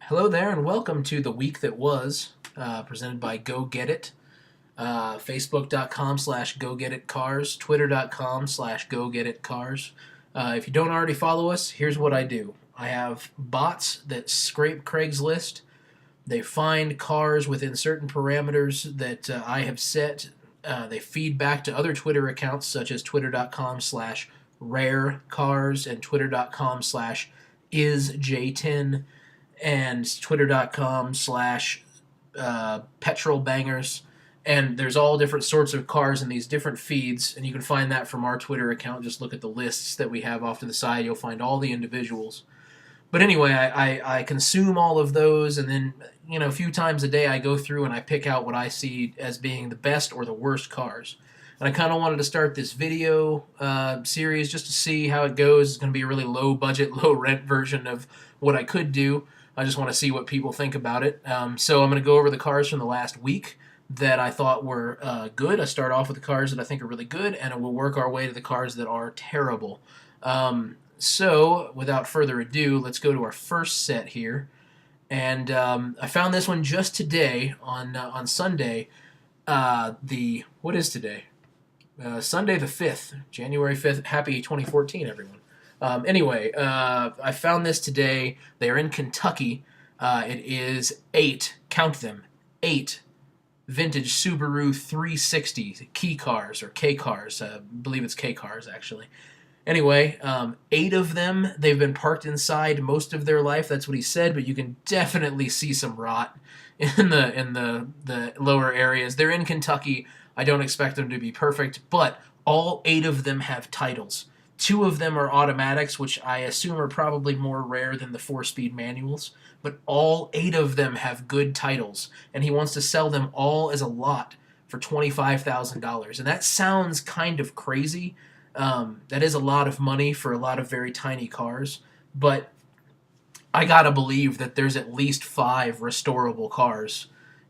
Hello there, and welcome to the week that was, presented by Go Get It. Facebook.com/slash Go Get It Cars, Twitter.com/slash Go Get It Cars. If you don't already follow us, here's what I do. I have bots that scrape Craigslist. They find cars within certain parameters that I have set. They feed back to other Twitter accounts such as Twitter.com/slash Rare Cars and Twitter.com/slash IsJ10 and Twitter.com/, Petrol Bangers. And there's all different sorts of cars in these different feeds, and you can find that from our Twitter account. Just look at the lists that we have off to the side. You'll find all the individuals. But anyway, I consume all of those, and then a few times a day I go through and I pick out what I see as being the best or the worst cars. And I kind of wanted to start this video series just to see how it goes. It's going to be a really low budget, low rent version of what I could do. I just want to see what people think about it. So I'm going to go over the cars from the last week that I thought were good. I start off with the cars that I think are really good, and we'll work our way to the cars that are terrible. So without further ado, let's go to our first set here. And I found this one just today on Sunday. What is today? Sunday the 5th, January 5th. Happy 2014, everyone. Anyway, I found this today. They are in Kentucky. It is 8, count them, 8 vintage Subaru 360 key cars, or K cars. I believe it's K cars, actually. Anyway, 8 of them, they've been parked inside most of their life. That's what he said, but you can definitely see some rot in the lower areas. They're in Kentucky. I don't expect them to be perfect, but all 8 of them have titles. 2 of them are automatics, which I assume are probably more rare than the 4-speed manuals, but all 8 of them have good titles, and he wants to sell them all as a lot for $25,000. And that sounds kind of crazy. That is a lot of money for a lot of very tiny cars, but I gotta believe that there's at least 5 restorable cars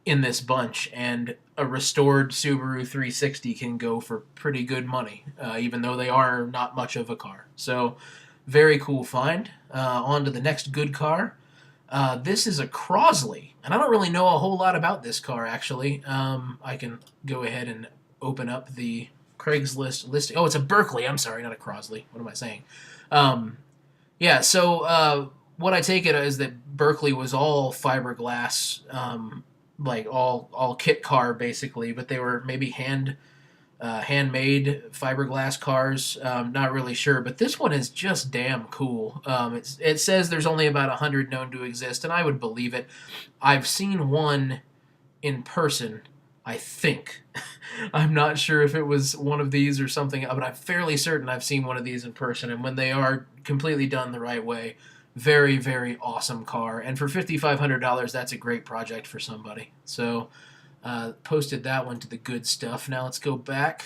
in this bunch, and a restored Subaru 360 can go for pretty good money, even though they are not much of a car. So, very cool find. On to the next good car. This is a Crosley, and I don't really know a whole lot about this car, actually. I can go ahead and open up the Craigslist listing. Oh, it's a Berkeley. I'm sorry, not a Crosley. What am I saying? Yeah, so what I take it is that Berkeley was all fiberglass, like all kit car basically, but they were maybe handmade fiberglass cars. Not really sure, but this one is just damn cool. It says there's only about 100 known to exist, and I would believe it. I've seen one in person, I think. I'm not sure if it was one of these or something, but I'm fairly certain I've seen one of these in person, and when they are completely done the right way, very, very awesome car. And for $5,500, that's a great project for somebody. So, posted that one to the good stuff. Now let's go back,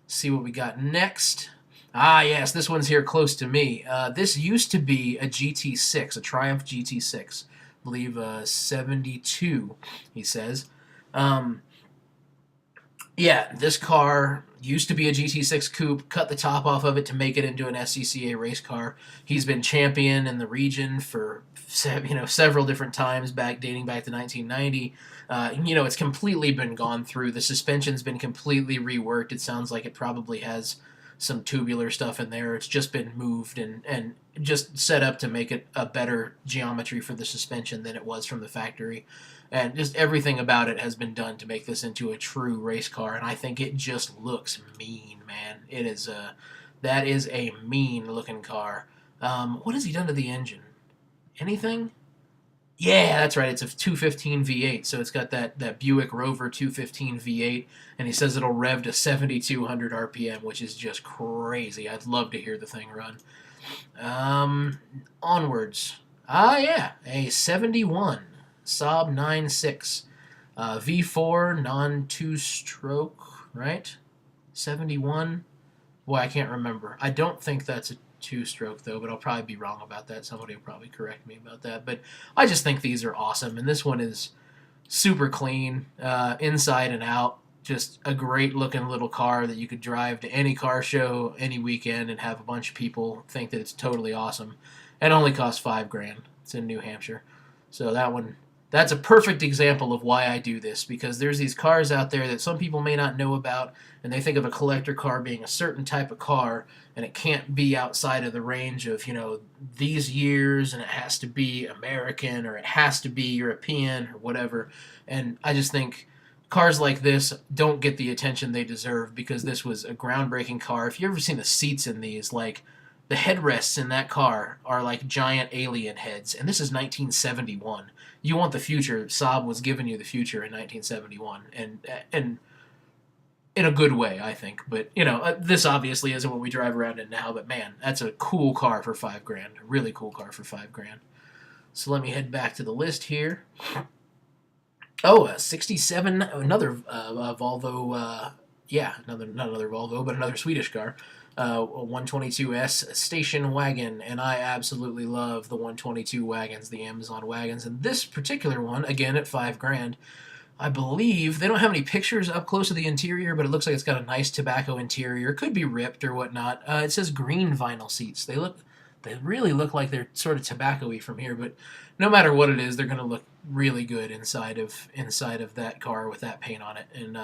see what we got next. Ah, yes, this one's here close to me. This used to be a GT6, a Triumph GT6. I believe 72, he says. Yeah, this car used to be a GT6 coupe, cut the top off of it to make it into an SCCA race car. He's been champion in the region for several different times, dating back to 1990. It's completely been gone through. The suspension's been completely reworked. It sounds like it probably has some tubular stuff in there. It's just been moved and just set up to make it a better geometry for the suspension than it was from the factory. And just everything about it has been done to make this into a true race car, and I think it just looks mean, man. That is a mean-looking car. What has he done to the engine? Anything? Yeah, that's right. It's a 215 V8, so it's got that Buick Rover 215 V8, and he says it'll rev to 7,200 RPM, which is just crazy. I'd love to hear the thing run. Onwards. Ah, yeah, a 71 Saab 9.6 V4 non-two-stroke, right? 71. Boy, I can't remember. I don't think that's a 2-stroke, though, but I'll probably be wrong about that. Somebody will probably correct me about that. But I just think these are awesome, and this one is super clean, inside and out. Just a great-looking little car that you could drive to any car show any weekend and have a bunch of people think that it's totally awesome. It only costs $5,000. It's in New Hampshire. So that's a perfect example of why I do this, because there's these cars out there that some people may not know about, and they think of a collector car being a certain type of car, and it can't be outside of the range of, these years, and it has to be American, or it has to be European, or whatever. And I just think cars like this don't get the attention they deserve, because this was a groundbreaking car. If you've ever seen the seats in these, like, the headrests in that car are like giant alien heads, and this is 1971. You want the future. Saab was giving you the future in 1971, and in a good way, I think. But this obviously isn't what we drive around in now. But man, that's a cool car for $5,000. A really cool car for $5,000. So let me head back to the list here. Oh, 67, another Volvo. Not another Volvo, but another Swedish car. A 122S station wagon, and I absolutely love the 122 wagons, the Amazon wagons, and this particular one, again at $5,000. I believe they don't have any pictures up close to the interior, but it looks like it's got a nice tobacco interior. Could be ripped or whatnot. It says green vinyl seats. They really look like they're sort of tobacco-y from here, but no matter what it is, they're going to look really good inside of that car with that paint on it, and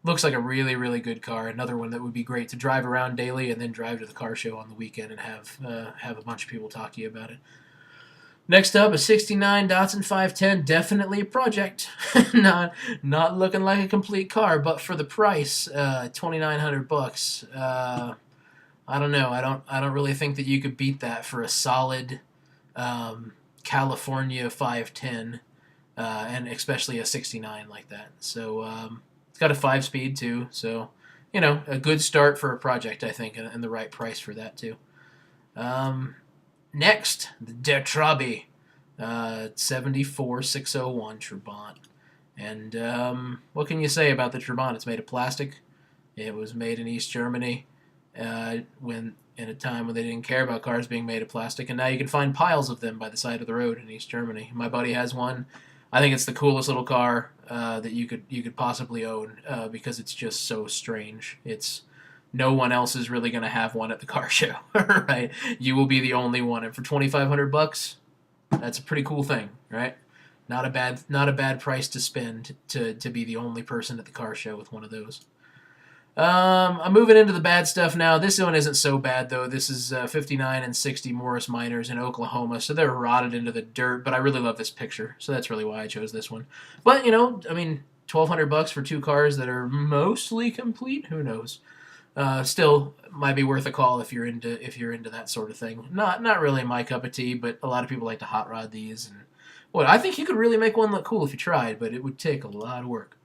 looks like a really, really good car. Another one that would be great to drive around daily and then drive to the car show on the weekend and have a bunch of people talk to you about it. Next up, a 69 Datsun 510. Definitely a project. not looking like a complete car, but for the price, $2,900. I don't know. I don't really think that you could beat that for a solid California 510, and especially a 69 like that. So. It's got a 5-speed too, so a good start for a project, I think, and the right price for that too. Next, the Der Trabi, 74601 Trabant, and what can you say about the Trabant? It's made of plastic. It was made in East Germany, in a time when they didn't care about cars being made of plastic, and now you can find piles of them by the side of the road in East Germany. My buddy has one. I think it's the coolest little car that you could possibly own, because it's just so strange. No one else is really going to have one at the car show, right? You will be the only one, and for $2,500, that's a pretty cool thing, right? Not a bad price to spend to be the only person at the car show with one of those. I'm moving into the bad stuff now. This one isn't so bad, though. This is 59 and 60 Morris Minors in Oklahoma, so they're rotted into the dirt, but I really love this picture, so that's really why I chose this one. But, $1,200 for two cars that are mostly complete, who knows? Still might be worth a call if you're into that sort of thing. Not really my cup of tea, but a lot of people like to hot rod these, and I think you could really make one look cool if you tried, but it would take a lot of work.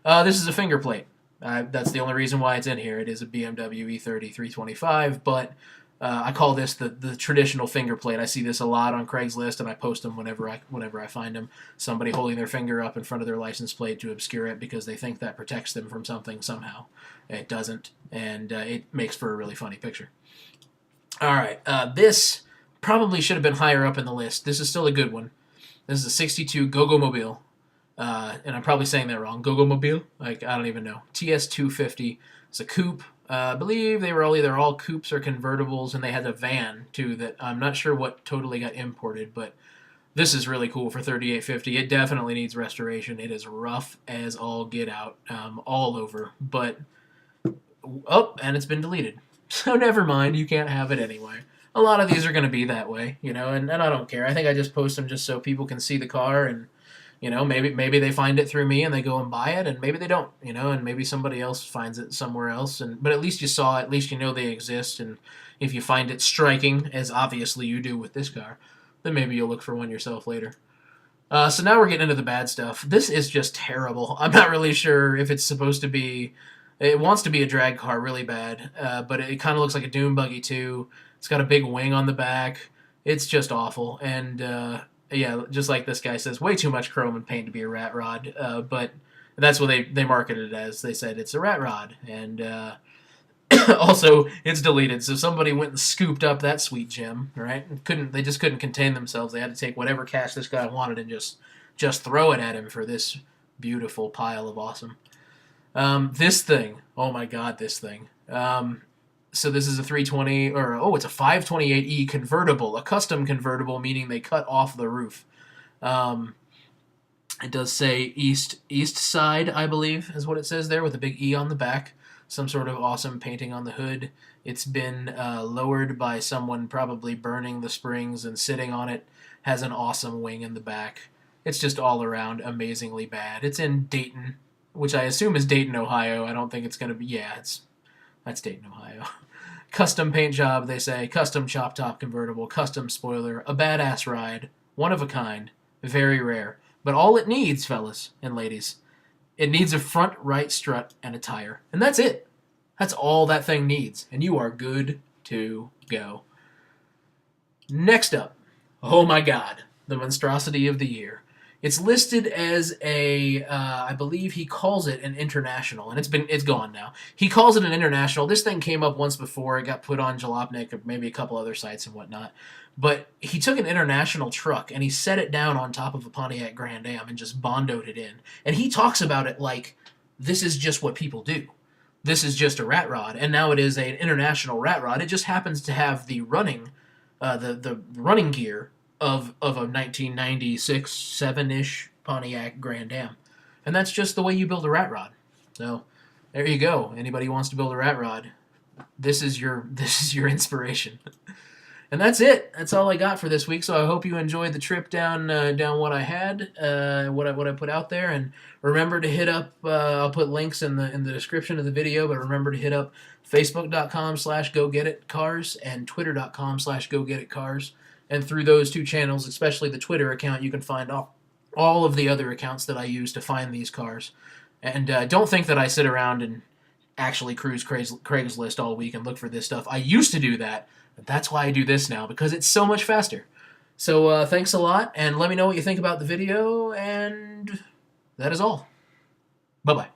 This is a finger plate. That's the only reason why it's in here. It is a BMW E30 325, but I call this the traditional finger plate. I see this a lot on Craigslist, and I post them whenever I find them. Somebody holding their finger up in front of their license plate to obscure it because they think that protects them from something somehow. It doesn't, and it makes for a really funny picture. All right, this probably should have been higher up in the list. This is still a good one. This is a 62 Go-Go Mobile. And I'm probably saying that wrong. Go-Go Mobile? I don't even know. TS250. It's a coupe. I believe they were either all coupes or convertibles, and they had a van, too, that I'm not sure what totally got imported, but this is really cool for $3,850. It definitely needs restoration. It is rough as all get out, all over, but, and it's been deleted. So never mind, you can't have it anyway. A lot of these are going to be that way, and I don't care. I think I just post them just so people can see the car, and maybe they find it through me and they go and buy it, and maybe they don't, and maybe somebody else finds it somewhere else. But at least you saw it, at least you know they exist, and if you find it striking, as obviously you do with this car, then maybe you'll look for one yourself later. So now we're getting into the bad stuff. This is just terrible. I'm not really sure if it's supposed to be... It wants to be a drag car really bad, but it kind of looks like a dune buggy too. It's got a big wing on the back. It's just awful, and... yeah, just like this guy says, way too much chrome and paint to be a rat rod. But that's what they marketed it as. They said it's a rat rod. And also, it's deleted. So somebody went and scooped up that sweet gem, right? They just couldn't contain themselves. They had to take whatever cash this guy wanted and just throw it at him for this beautiful pile of awesome. This thing. Oh my God, this thing. So this is a 320, it's a 528e convertible, a custom convertible, meaning they cut off the roof. It does say East Side, I believe, is what it says there, with a big E on the back. Some sort of awesome painting on the hood. It's been lowered by someone probably burning the springs and sitting on it. Has an awesome wing in the back. It's just all around amazingly bad. It's in Dayton, which I assume is Dayton, Ohio. I don't think it's going to be. Yeah, that's Dayton, Ohio. Custom paint job, they say. Custom chop top convertible. Custom spoiler. A badass ride. One of a kind. Very rare. But all it needs, fellas and ladies, it needs a front right strut and a tire. And that's it. That's all that thing needs. And you are good to go. Next up, oh my god, the monstrosity of the year. It's listed as I believe he calls it an international, and it's gone now. He calls it an international. This thing came up once before. It got put on Jalopnik or maybe a couple other sites and whatnot. But he took an international truck and he set it down on top of a Pontiac Grand Am and just bondoed it in. And he talks about it like this is just what people do. This is just a rat rod, and now it is an international rat rod. It just happens to have the running gear of a 1996, 7-ish Pontiac Grand Am. And that's just the way you build a rat rod. So there you go. Anybody who wants to build a rat rod, this is your inspiration. And that's it. That's all I got for this week. So I hope you enjoyed the trip down what I had, what I put out there. And remember to hit up. I'll put links in the description of the video. But remember to hit up Facebook.com/GoGetItCars and Twitter.com/GoGetItCars. And through those two channels, especially the Twitter account, you can find all of the other accounts that I use to find these cars. And don't think that I sit around and actually cruise Craigslist all week and look for this stuff. I used to do that. But that's why I do this now, because it's so much faster. So thanks a lot, and let me know what you think about the video, and that is all. Bye-bye.